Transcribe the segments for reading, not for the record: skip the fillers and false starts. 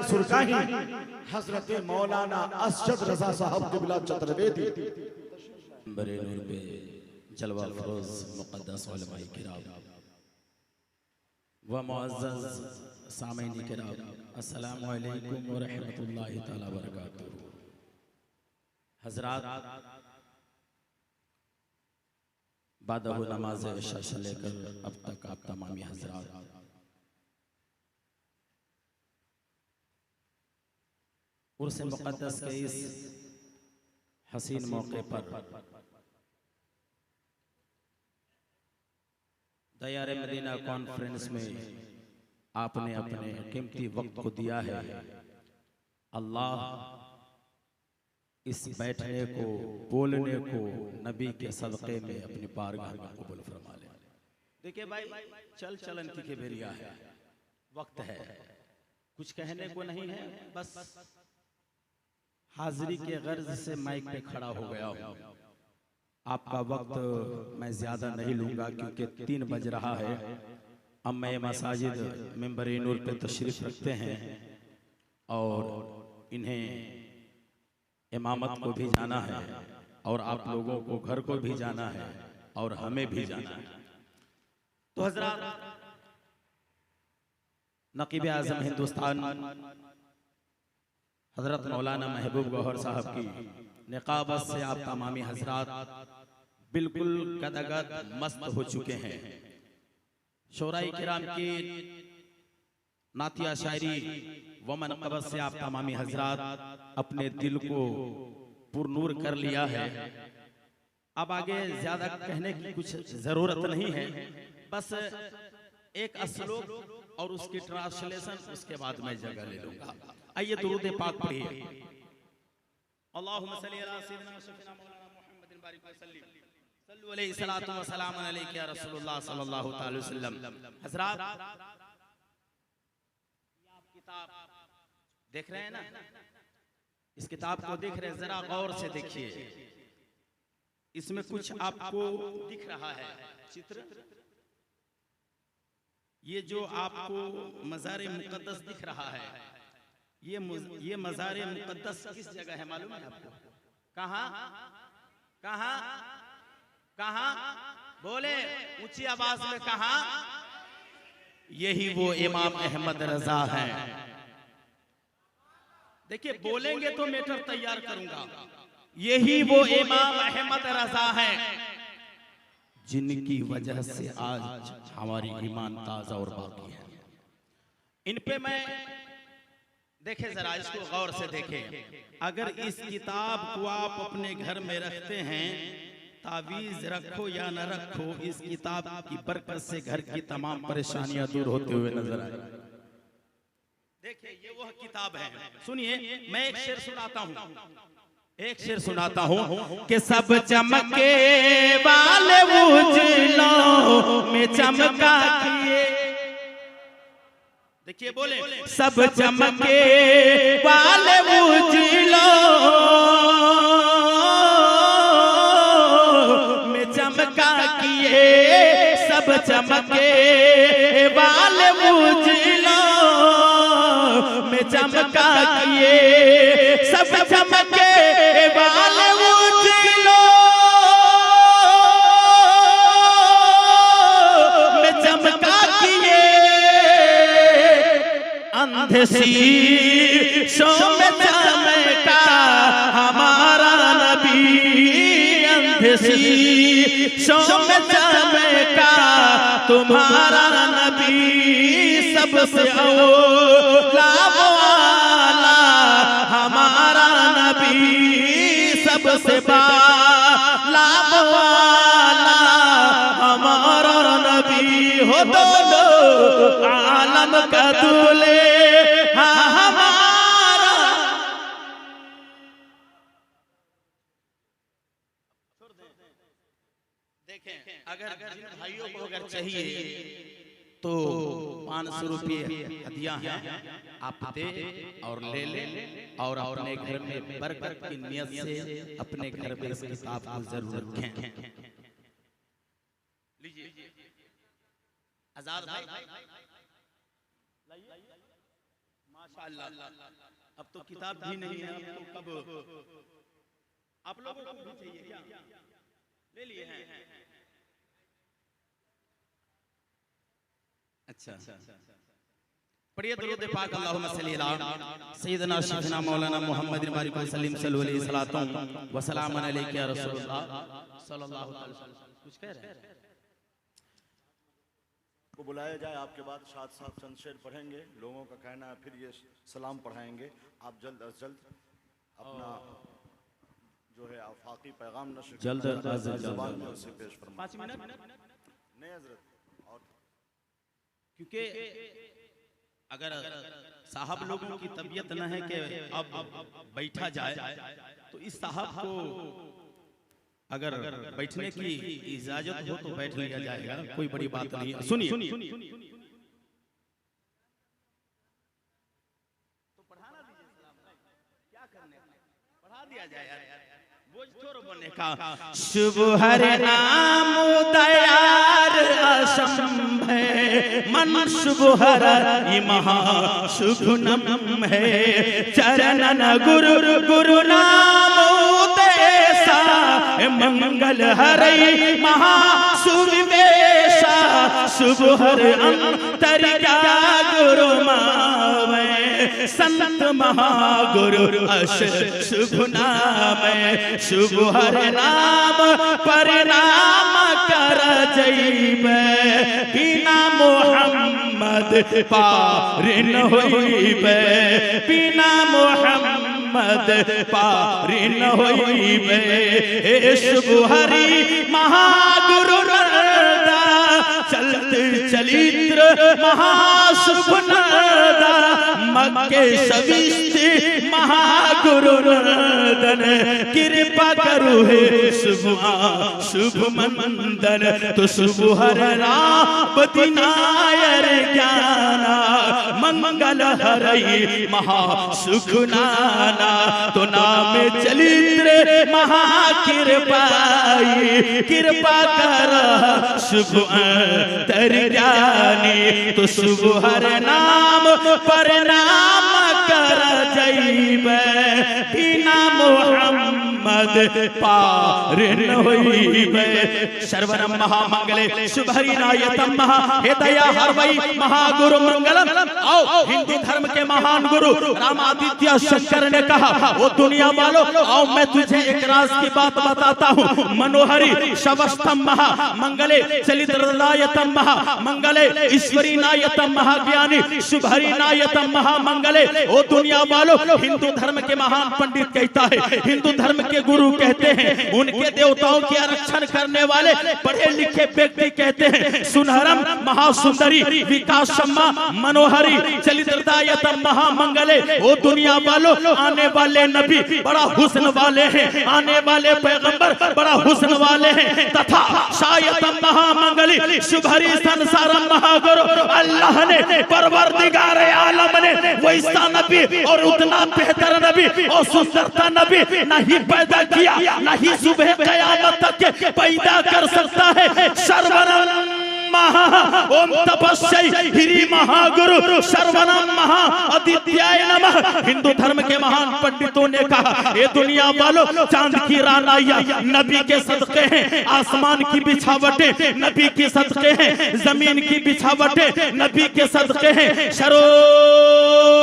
सुरकाही हजरत मौलाना असद रजा साहब क़िबला चतुर्वेदी बरे नूर पे जलवा फरोज मुक़द्दस उलमाए किराम व मुअज़्ज़ज़ सामीन किराम, अस्सलामु अलैकुम व रहमतुल्लाहि तआला व बरकातुहू। हज़रात, बादहु नमाज इशा से लेकर अब तक आप तमामी हज़रात उर्स मुक़द्दस के इस हसीन मौके पर दयारे मदीना कॉन्फ्रेंस में आपने अपने कीमती वक्त को दिया है। अल्लाह इस बैठने को, बोलने को नबी के सदक़े में अपनी बारगाह में कबूल फरमा ले। देखिए भाई, चल चलन की बेरिया है, वक्त है, कुछ कहने को नहीं है, बस हाजिरी के गर्ज से माइक पे खड़ा हो गया हूँ। आपका वक्त मैं ज्यादा नहीं लूंगा क्योंकि 3 बज रहा है। अम्मे मसाजिद मिंबर नूर पे तशरीफ रखते हैं और इन्हें इमामत को भी जाना है और आप लोगों को घर को भी जाना है और हमें भी जाना है। तो हज़रात, नकीब आज़म हिंदुस्तान हजरत मौलाना महबूब गौहर साहब की निकाबत से आप तमामी हजरात बिल्कुल गदगद मस्त हो चुके हैं। शोराई किराम की नातिया शायरी व मनक़बत से आप तमामी हजरात अपने दिल को पुरनूर कर लिया है। अब आगे ज्यादा कहने की कुछ जरूरत नहीं है, बस एक असलोक और उसकी ट्रांसलेशन, उसके बाद मैं जगह ले लूंगा। आइए दुरूद पाक पढ़िए। अल्लाहुम्मा सल्ली अला सय्यिदिना शफीना मौलाना मुहम्मदिन बारिक वसल्लिम सल्लु अलैहि सलातु व सलाम अलैका या रसूलुल्लाह सल्लल्लाहु अलैहि वसल्लम। हज़रात, आप किताब देख रहे हैं ना, इस किताब को देख रहे हैं, जरा गौर से देखिए। इसमें कुछ आपको दिख रहा है चित्र, ये जो आपको मज़ार मुक़द्दस दिख रहा है, ये मज़ार मुक़द्दस किस जगह है मालूम है आपको? कहाँ कहाँ कहाँ? बोले ऊंची आवाज में, कहाँ? यही वो इमाम अहमद रजा है। देखिए, बोलेंगे तो मैटर तैयार करूंगा। यही वो इमाम अहमद रजा है जिनकी वजह से आज हमारी ईमान ताजा और बाकी है। इन पे मैं देखे, जरा इसको गौर से देखें। अगर इस किताब को आप अपने घर में रखते हैं, तावीज रखो या न रखो, इस किताब की बरकत से घर की तमाम परेशानियां दूर होते हुए नजर आए। देखिए, ये वह किताब है। सुनिए, मैं एक शेर सुनाता हूँ, एक शेर सुनाता हूँ कि सब चमके वाले उजलों में चमका किए। देखिए, बोले सब चमके वाले उजलों में चमका किए, सब चमके वाले उजलों में चमका किए, सब चमके वाले उजलों में चमका किए, अंधे शीशों में चमका हमारा नबी, अंधे शीशों में चमका तुम्हारा नबी, सबसे औला वाला हमारा नबी, सबसे बाला वाला हमारा नबी, हो दोनों आलम का दूल्हे हमारा। देखें, अगर जिन भाइयों को अगर चाहिए तो 500 रुपये हदिया है, आप दे और ले ले और अपने घर में बरकत की नियत से अपने घर में इस किताब को जरूर रखें। लीजिए आजाद भाई, माशाअल्लाह। अब तो किताब भी नहीं है, अब तो कब आप लोगों को भी चाहिए क्या? ले लिए हैं? अच्छा, पढ़िए दुरूद पाक अल्लाहुम्मा सल्ली अला सय्यिदना शफीना मौलाना मुहम्मद बारिक वसल्लम सल्लल्लाहु अलैहि सलातम व सलामन अलैका या रसूलुल्लाह सल्लल्लाहु अलैहि वसल्लम। कुछ कह रहे हैं? को बुलाया जाए, आपके बाद शाद साहब चंद शेर पढ़ेंगे, लोगों का कहना है फिर ये सलाम पढ़ाएंगे। आप जल्द अज जल्द अपना जो है आफाकी पैगाम नशर जल्द अज जल्द ज़बान में उसे पेश फरमाएं। 5 मिनट नहीं हजरत, और क्योंकि अगर साहब लोगों की तबीयत न है कि अब बैठा जाए, तो इस साहब को अगर बैठने की इजाजत हो तो बैठ लिया जाएगा, कोई बड़ी बात नहीं है। सुनिए, तो पढ़ाना दीजिए सलाम, क्या करने, पढ़ा दिया जाए यार, बोझ थोड़ा बनने का। शुभ हर नाम दयार असंभ है, मन शुभ हर महा शुभ नम है, चरणन गुरु गुरु नाम मंगल हरे महा सुविवेशा, शुभ हर अंतर गुरु मावे, संत महागुरु अश शुभ नाम, शुभ हर नाम परिणाम कर जैब, बिना मोहम्मद पार न होइबे, बिना मोहम्मद पार न होइबे, शुभ हरि महागुरु नरदा, चलत चलित्र महाशुभ नरदा, मक्के सविष्ट महागुरु नंदन, कृपा करो हे शुभ मंदन, तो शुभ हर रापति नायर ज्ञाना, मंगल हरई महा सुख नाना, तो नाम चलित्र महा कृपाई, कृपा कर शुभ अंतर ज्ञानी, तो शुभ हर नाम परिणाम कर जैब, बिना मोहम्मद पार न होइबे, सर्वनम महामंगले शुभहरिनायतम महा हेतया हरवई महागुरु मंगलम। आओ, हिंदू धर्म के महान गुरु रामादित्य शंकर ने कहा, वो दुनिया वालों आओ मैं तुझे एक राज की बात बताता हूँ। मनोहरी शवस्तम महा मंगले चलितनायतम महा मंगले ईश्वरी नायतम महाज्ञानी शुभहरि नायतम महामंगले। ओ दुनिया वालों, हिंदू धर्म के महान पंडित कहता है, हिंदू धर्म के गुरु कहते हैं, उनके देवताओं के आरक्षण करने वाले पढ़े लिखे व्यक्ति कहते हैं, सुनहरम महासुंदरी विकासम्मा मनोहरी चलितनायतम महामंगले। ओ दुनिया वालों, आने वाले नबी बड़ा हुस्न वाले हैं, आने वाले पैगंबर बड़ा हुस्न वाले हैं, तथा शायतम महामंगली शुभहरि संसारम महागुरु। अल्लाह ने परवरदिगार आलम ने वैसा नबी और उतना बेहतर नबी और सुंदरता नबी नहीं पैदा किया, नहीं सुबह क़यामत तक पैदा कर सकता है। सर्वनम महा ओम तपस्या हिरी महागुरु सर्वनम महा आदित्याय नमः। हिंदू धर्म के महान पंडितों ने कहा, ये दुनिया वालों, चांद की रानाइया नबी के सदके हैं, आसमान की बिछावटें नबी के सदके हैं, जमीन की बिछावटें नबी के सदके हैं। शरोयतम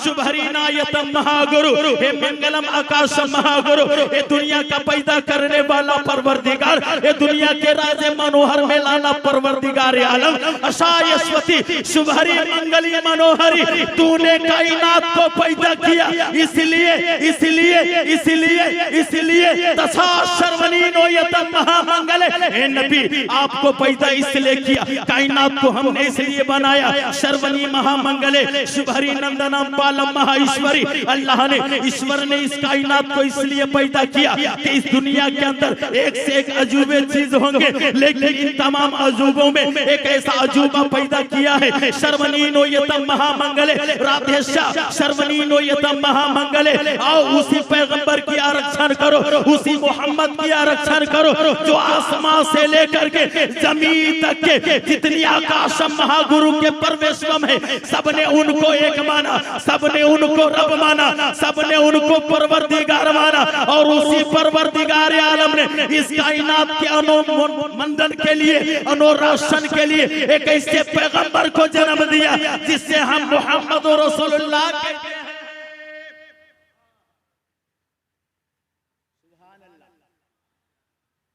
शुभहरि नायतम महागुरु, हे मंगलम आकाश महागुरु, ये दुनिया का पैदा करने वाला परवरदिगार, ये दुनिया के राजे मनोहर में परवरदिगार आलम अशायस्वती शुभहरि मंगली मनोहरी, तूने कायनात को पैदा किया, इसलिए इसलिए इसलिए इसलिए तथा सर्वनीनो यतम महामंगले। हे नबी, आपको पैदा इसलिए किया, कायनात को हमने इसलिए बनाया। सर्वनी महामंगले शुभहरि नंदनम पालम महाईश्वरी। अल्लाह ने, ईश्वर ने इस कायनात को इसलिए पैदा किया कि इस दुनिया के अंदर एक से एक अजूबे चीज होंगे, लेकिन इन तमाम तमाम अजूबों में एक ऐसा अजूबा पैदा किया है। शर्वनीनो यतम महामंगले, राधेशा शर्वनीनो यतम महामंगले। आओ उसी पैगंबर की आरक्षण करो, उसी मोहम्मद की आरक्षण करो जो आसमां से लेकर के जमीन तक के जितनी आकाश महागुरु के परवेशम है, सबने उनको एक माना, सबने उनको रब माना, सबने उनको परवरदिगार माना। और उसी परवरदिगार आलम ने इस कायनात के अनुमंडन के लिए, अनुरोशन के लिए एक ऐसे पैगंबर को जन्म दिया जिससे हम मोहम्मद रसूलुल्लाह कहते हैं।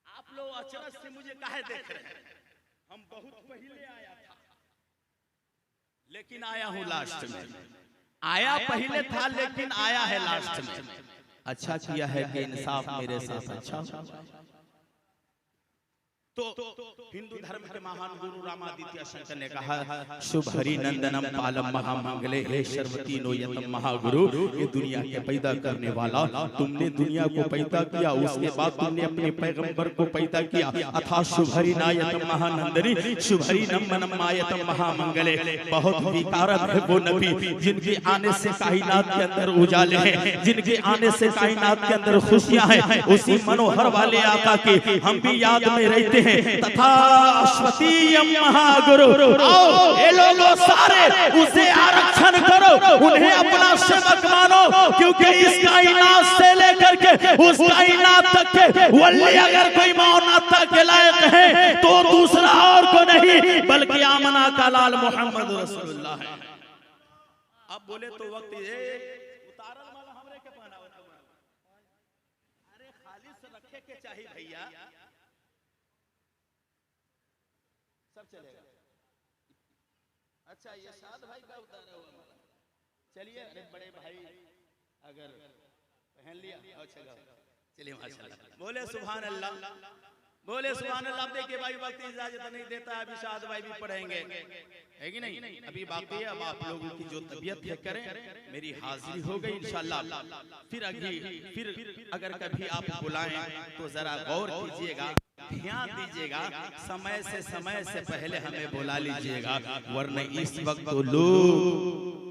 आप लोग अचरज से मुझे काहे देख रहे हैं? हम बहुत पहले आया था, लेकिन आया हूं लास्ट में। आया पहले था लेकिन आया है लास्ट में। अच्छा किया है कि इंसाफ मेरे साथ अच्छा। तो हिंदू धर्म के महान गुरु रामादित्य शंकर ने कहा, शुभ हरि नंदनम पालम महामंगले, हे शर्वतीनो यतम महागुरु। ये दुनिया के पैदा करने वाला, तुमने दुनिया को पैदा किया, उसके बाद तुमने अपने पैगंबर को पैदा किया। अथा शुभ हरि नायतम महानंदनी, शुभ हरि नमनम मायतम महामंगले। बहुत विकारक है वो नबी जिनके आने से कायनात के अंदर उजाले हैं, जिनके आने से कायनात के अंदर खुशियां हैं। उसी मनोहर वाले आका की हम भी याद में रहते हैं। तथा अश्वतीयम महागुरु, आओ ये लोगों सारे उसे आरक्षण करो, उन्हें अपना सेवक मानो, क्योंकि इस कायनात से लेकर के उस कायनात तक के वली अगर कोई मानवता के लायक है तो दूसरा और को नहीं बल्कि आमना का लाल मोहम्मद रसूलुल्लाह है। अब बोले तो वक्त उतारल वाला हमरे के पहना, अरे खालिस रखे के चाहिए भैया, सब चलेगा। अच्छा ये साद भाई का उतारा हुआ, चलिए अरे बड़े भाई अगर पहन लिया अच्छा चलिए माशाल्लाह, बोले सुभान अल्लाह, बोले सुभान अल्लाह। देखिए भाई वक्त इजाजत नहीं देता, अभी साद भाई भी पढ़ेंगे है कि नहीं, अभी बाकी है। अब आप लोगों की जो तबीयत है करें, मेरी हाजिरी हो गई इंशाल्लाह। फिर अगर कभी आप बुलाएं तो जरा गौर कीजिएगा, ध्यान दीजिएगा, समय से पहले हमें बुला लीजिएगा, वरना इस वक्त तो लोग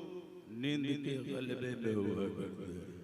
नींद के गलबे में हुआ करते हैं।